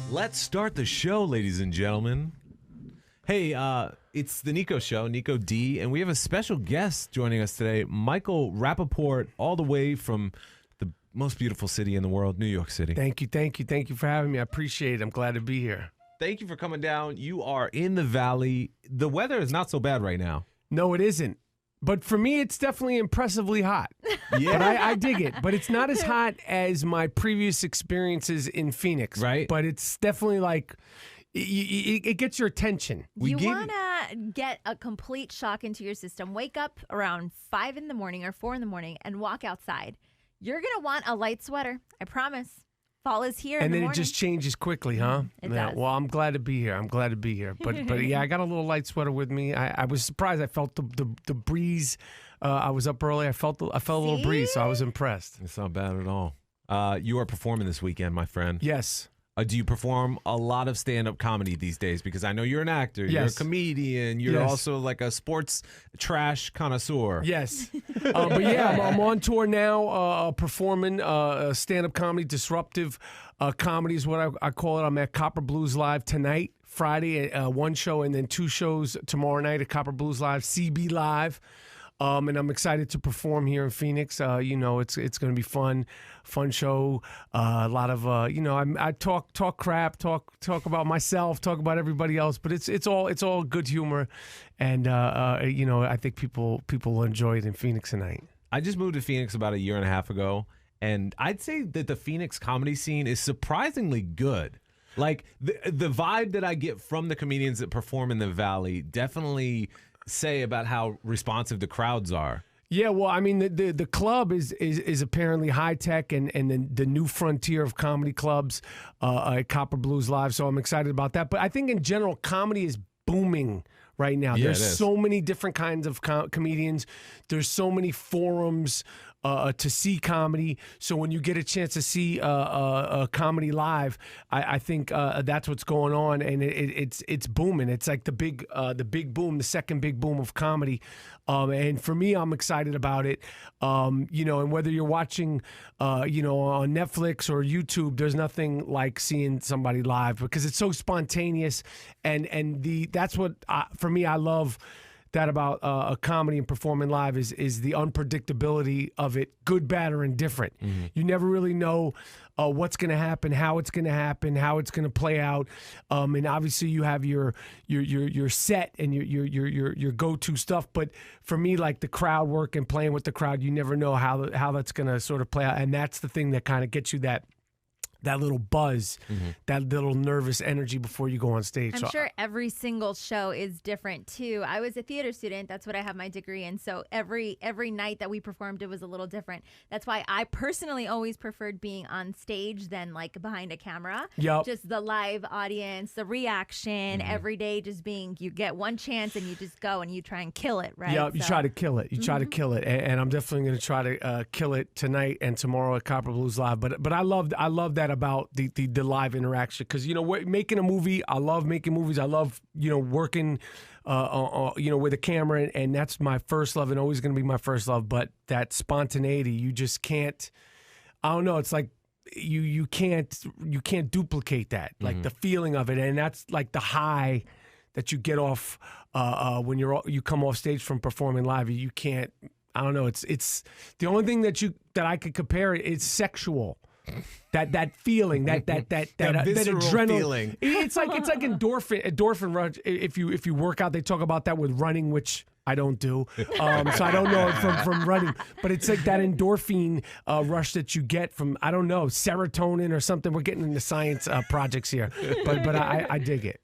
Let's start the show, ladies and gentlemen. Hey, it's the Niko Show, Niko D, and we have a special guest joining us today, Michael Rapaport, all the way from the most beautiful city in the world, New York City. Thank you for having me. I appreciate it. I'm glad to be here. Thank you for coming down. You are in the Valley. The weather is not so bad right now. No, it isn't. But for me, it's definitely impressively hot. Yeah. But I dig it. But it's not as hot as my previous experiences in Phoenix. Right. But it's definitely like, it gets your attention. You want to get a complete shock into your system. Wake up around 5 in the morning or 4 in the morning and walk outside. You're going to want a light sweater. I promise. Fall is here. And then it just changes quickly, huh? It does. Well, I'm glad to be here. But yeah, I got a little light sweater with me. I was surprised. I felt the breeze. I was up early. I felt a little breeze, so I was impressed. It's not bad at all. You are performing this weekend, my friend. Yes. Do you perform a lot of stand-up comedy these days? Because I know you're an actor, you're a Yes. comedian, you're also like a sports trash connoisseur. Yes. But yeah, I'm on tour now, performing stand-up comedy, disruptive comedy is what I call it. I'm at Copper Blues Live tonight, Friday, one show, and then 2 shows tomorrow night at Copper Blues Live, CB Live. And I'm excited to perform here in Phoenix. It's going to be fun show. A lot of I talk crap, talk about myself, talk about everybody else, but it's all good humor, and I think people will enjoy it in Phoenix tonight. I just moved to Phoenix about 1.5 years ago, and I'd say that the Phoenix comedy scene is surprisingly good. Like the vibe that I get from the comedians that perform in the Valley definitely say about how responsive the crowds are. Yeah, well, I mean, the club is apparently high tech and the new frontier of comedy clubs at Copper Blues Live. So I'm excited about that. But I think in general, comedy is booming right now. Yeah, There's so many different kinds of comedians. There's so many forums to see comedy. So when you get a chance to see a comedy live, I think that's what's going on, and it's booming. It's like the big boom, the second big boom of comedy. And for me, I'm excited about it. And whether you're watching, on Netflix or YouTube, there's nothing like seeing somebody live because it's so spontaneous. And that's what for me, I love that about a comedy and performing live is the unpredictability of it, good, bad, or indifferent. Mm-hmm. You never really know what's going to happen, how it's going to play out. And obviously you have your set and your go-to stuff. But for me, like the crowd work and playing with the crowd, you never know how that's going to sort of play out. And that's the thing that kind of gets you that little buzz, that little nervous energy before you go on stage. I'm sure every single show is different too. I was a theater student. That's what I have my degree in. So every night that we performed, it was a little different. That's why I personally always preferred being on stage than like behind a camera. Yep. Just the live audience, the reaction, every day just being, you get one chance and you just go and you try and kill it, right? Yeah, you try to kill it. You try to kill it. And I'm definitely going to try to kill it tonight and tomorrow at Copper Blues Live. But I love that about the live interaction, because making a movie, I love making movies. I love working with a camera, and that's my first love and always going to be my first love. But that spontaneity, you just can't. I don't know. It's like you can't duplicate that, like the feeling of it, and that's like the high that you get off when you come off stage from performing live. You can't. I don't know. It's the only thing that I could compare it is sexual. That feeling, that adrenaline feeling. It's like endorphin rush. If you work out, they talk about that with running, which I don't do. So I don't know from running, but it's like that endorphin rush that you get from, I don't know, serotonin or something. We're getting into science projects here, but I dig it.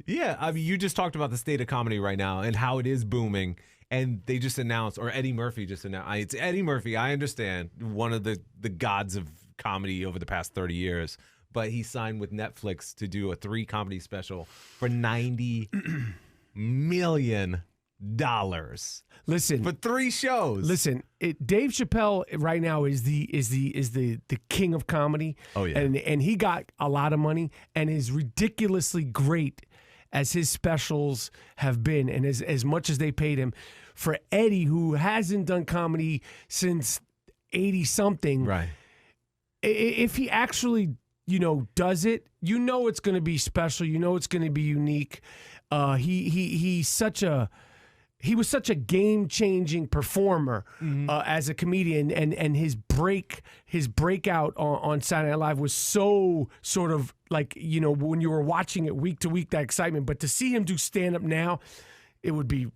Yeah, I mean, you just talked about the state of comedy right now and how it is booming. And they just announced, or Eddie Murphy just announced. It's Eddie Murphy, I understand, one of the gods of comedy over the past 30 years. But he signed with Netflix to do a 3 comedy special for $90 million. Listen, for 3 shows. Listen, Dave Chappelle right now is the king of comedy. Oh yeah, and he got a lot of money and is ridiculously great as his specials have been, and as much as they paid him. For Eddie, who hasn't done comedy since 80-something, right? if he actually, does it, it's going to be special. It's going to be unique. He was such a game-changing performer as a comedian, and his breakout on Saturday Night Live was so sort of like, when you were watching it week to week, that excitement. But to see him do stand-up now, it would be,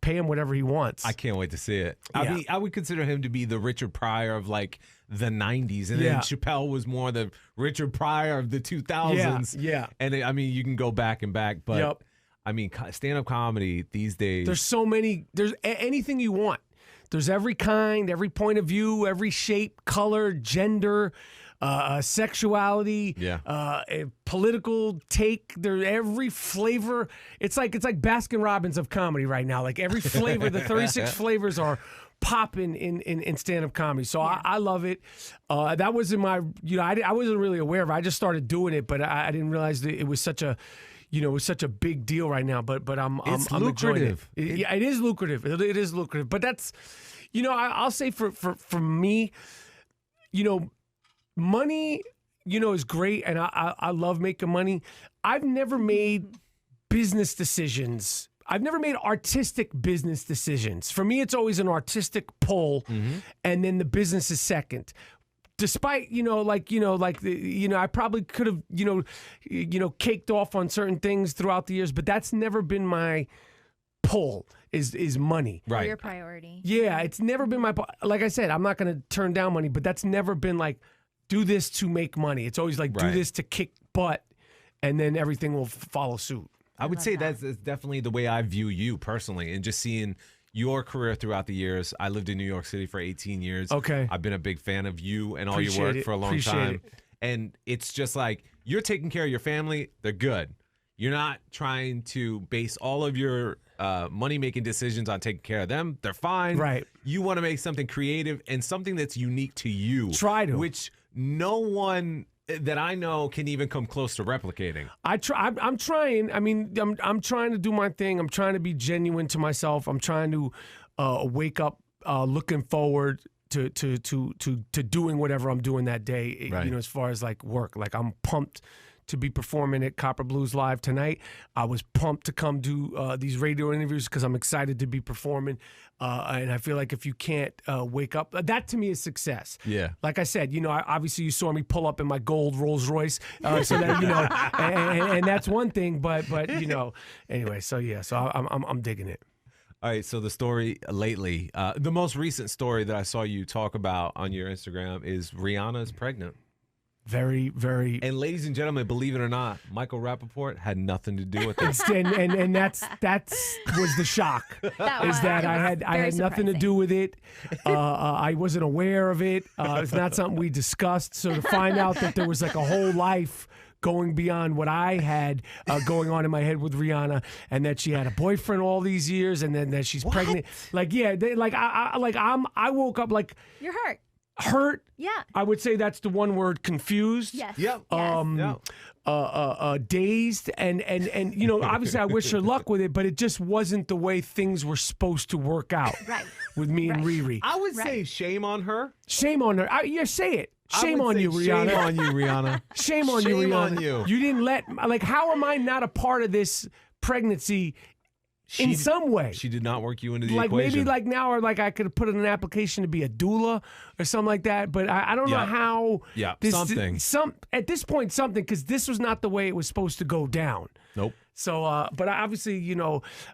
pay him whatever he wants. I can't wait to see it. Yeah. I mean, I would consider him to be the Richard Pryor of like the 90s. And then Chappelle was more the Richard Pryor of the 2000s. Yeah. And I mean, you can go back and back, but... Yep. I mean, stand-up comedy these days. There's so many. There's anything you want. There's every kind, every point of view, every shape, color, gender, sexuality, political take. There's every flavor. It's like Baskin Robbins of comedy right now. Like every flavor, the 36 flavors are popping in stand-up comedy. So I love it. That wasn't my. I wasn't really aware of it. I just started doing it, but I didn't realize that it was such a. It was such a big deal right now, but I'm lucrative. It is lucrative. It is lucrative. But that's, I'll say for me, money, is great, and I love making money. I've never made business decisions. I've never made artistic business decisions. For me, it's always an artistic pull, and then the business is second. Despite, I probably could have, caked off on certain things throughout the years, but that's never been my pull is money. Right. Your priority. Yeah, it's never been my, like I said, I'm not going to turn down money, but that's never been like, do this to make money. It's always like, do this to kick butt, and then everything will follow suit. I would say that's definitely the way I view you personally, and just seeing your career throughout the years. I lived in New York City for 18 years. Okay. I've been a big fan of you and all your work for a long time. And it's just like, you're taking care of your family, they're good. You're not trying to base all of your money-making decisions on taking care of them. They're fine. Right. You want to make something creative and something that's unique to you. Try to. Which no one that I know can even come close to replicating. I'm trying. I mean, I'm trying to do my thing. I'm trying to be genuine to myself. I'm trying to wake up looking forward to doing whatever I'm doing that day. Right. As far as like work, like I'm pumped to be performing at Copper Blues Live tonight. I was pumped to come do these radio interviews because I'm excited to be performing. And I feel like if you can't wake up, that to me is success. Yeah. Like I said, obviously you saw me pull up in my gold Rolls Royce, so that and that's one thing. But anyway, so I'm digging it. All right, so the story lately, the most recent story that I saw you talk about on your Instagram is Rihanna's pregnant. Very, very. And ladies and gentlemen, believe it or not, Michael Rapaport had nothing to do with it. and that's was the shock. I had nothing to do with it. I wasn't aware of it. It's not something we discussed. So to find out that there was like a whole life going beyond what I had going on in my head with Rihanna, and that she had a boyfriend all these years, and then that she's pregnant. Like, yeah, I woke up like, you're hurt. Yeah. I would say that's the one word, confused. Yes. Yep. Dazed, and obviously I wish her luck with it, but it just wasn't the way things were supposed to work out. Right. With me and Riri. I would say shame on her. Shame on her. Say it. Shame on you, Rihanna. Shame on you, Rihanna. Shame on you, Rihanna. Shame on you. You didn't how am I not a part of this pregnancy? In some way. She did not work you into the equation. equation. Maybe like now, or like I could have put in an application to be a doula or something like that. But I don't know how. Yeah, something. At this point, something, because this was not the way it was supposed to go down. Nope. So, but obviously,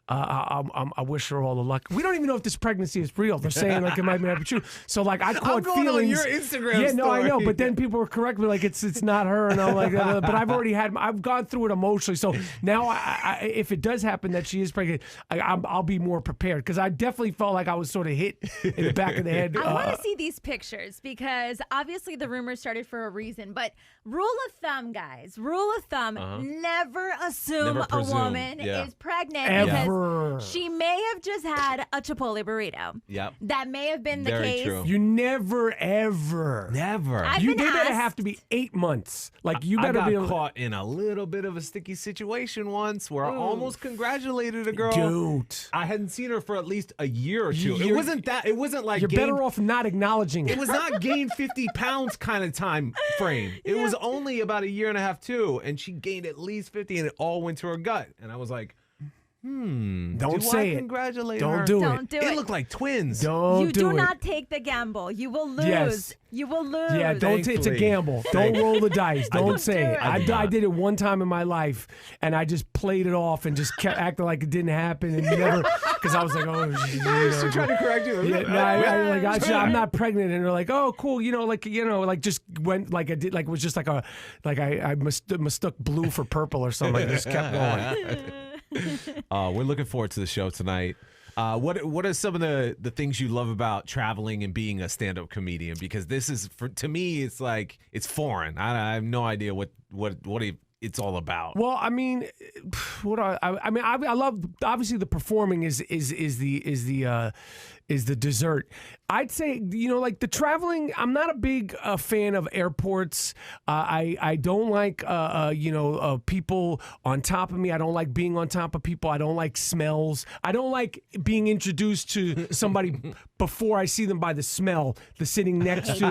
I wish her all the luck. We don't even know if this pregnancy is real. They're saying like it might not be true. So, like, I caught feelings. On your Instagram yeah, story. no, I know. But then people were correcting me like it's not her, and I'm like, but I've gone through it emotionally. So now, if it does happen that she is pregnant, I'll be more prepared, because I definitely felt like I was sort of hit in the back of the head. I want to see these pictures, because obviously the rumors started for a reason. But rule of thumb, guys, never assume a woman Yeah. is pregnant Ever. because she may have just had a Chipotle burrito. Yep. That may have been the Very case. true. You never, ever. Never. I've They been better asked- have to be 8 months. Like, you I better got be able caught in a little bit of a sticky situation once where I almost congratulated a girl. Dude. I hadn't seen her for at least a year or two. You're- It wasn't that. It wasn't like You're gain, better off not acknowledging It it. was not gain 50 pounds kind of time frame. It was only about a year and a half too, and she gained at least 50, and it all went to her gut. And I was like, Don't do say I it. congratulate Don't her? do Don't it. do It it. looked like twins. Don't You do do it. not take the gamble. You will lose. Yes. You will lose. Yeah, don't. It's a Thankfully. gamble. Don't roll the dice. Don't Don't say do it. it. I did it one time in my life, and I just played it off and just kept acting like it didn't happen, and never, because I was like, oh, She tried to correct you. yeah, I'm not pregnant, and they're like, oh, cool, like just went like I did, like it was just like I mistook blue for purple or something. I just kept going. We're looking forward to the show tonight. What are some of the things you love about traveling and being a stand-up comedian? Because this is, to me, it's like it's foreign. I have no idea what it's all about. Well, I mean, I love, obviously the performing is the dessert. I'd say, like the traveling, I'm not a big fan of airports. I don't like people on top of me. I don't like being on top of people. I don't like smells. I don't like being introduced to somebody before I see them by the smell, the sitting next to.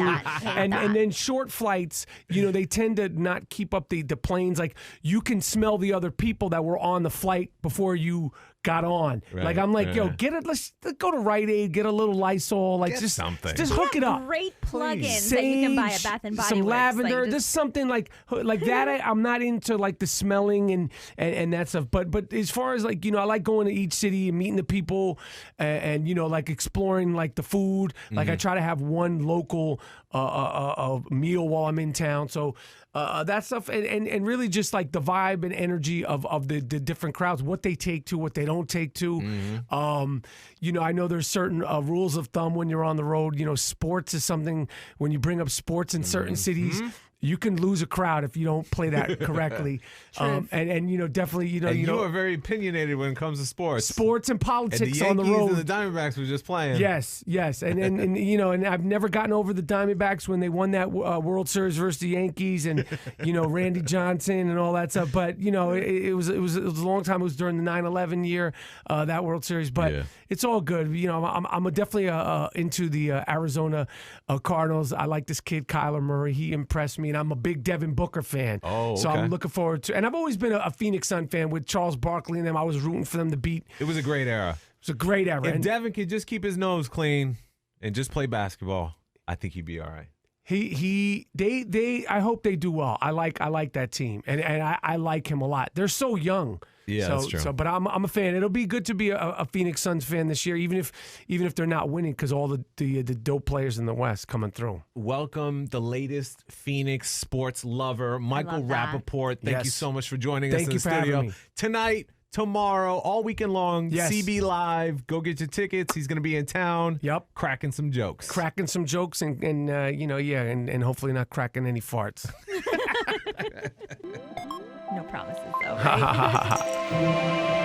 And then short flights, they tend to not keep up the planes. Like, you can smell the other people that were on the flight before you got on. Right, like, I'm like, yo, yeah. let's go to Rite Aid, get a little Lysol, like Get just something. just hook it up. Great plugins Please. that you can buy at Sage, Bath and Body some Works. lavender, Like, just something like that. I'm not into like the smelling and that stuff. But as far as like, I like going to each city and meeting the people and like exploring like the food. Like, I try to have one local meal while I'm in town. So that stuff and really just like the vibe and energy of the different crowds, what they take to, what they don't take to. I know there's certain rules of thumb when you're on the road. Sports is something, when you bring up sports in certain cities, you can lose a crowd if you don't play that correctly. And definitely, And you are very opinionated when it comes to sports. sports and And politics the on the Yankees road. and the Diamondbacks were just playing. Yes, and I've never gotten over the Diamondbacks when they won that World Series versus the Yankees, and Randy Johnson and all that stuff. But it was a long time. It was during the 9/11 year, that World Series. But Yeah. it's all good. I'm definitely into the Arizona Cardinals. I like this kid Kyler Murray. He impressed me, and I'm a big Devin Booker fan. Oh, so okay. I'm looking forward to. And I've always been a Phoenix Sun fan with Charles Barkley and them. I was rooting for them to beat. It was a great era. It's a great era. If And Devin could just keep his nose clean and just play basketball, I think he'd be all right. I hope they do well. I like that team, and I like him a lot. They're so young. Yeah, that's true. But I'm a fan. It'll be good to be a Phoenix Suns fan this year, even if they're not winning, because all the dope players in the West coming through. Welcome the latest Phoenix sports lover, Michael love that. Rapaport. Thank you Yes. so much for joining us Thank in you the for having studio me. tonight. Tomorrow, all weekend long, Yes. CB Live. Go get your tickets. He's going to be in town. Yep. Cracking some jokes. Cracking some jokes and and hopefully not cracking any farts. no promises, though. Right?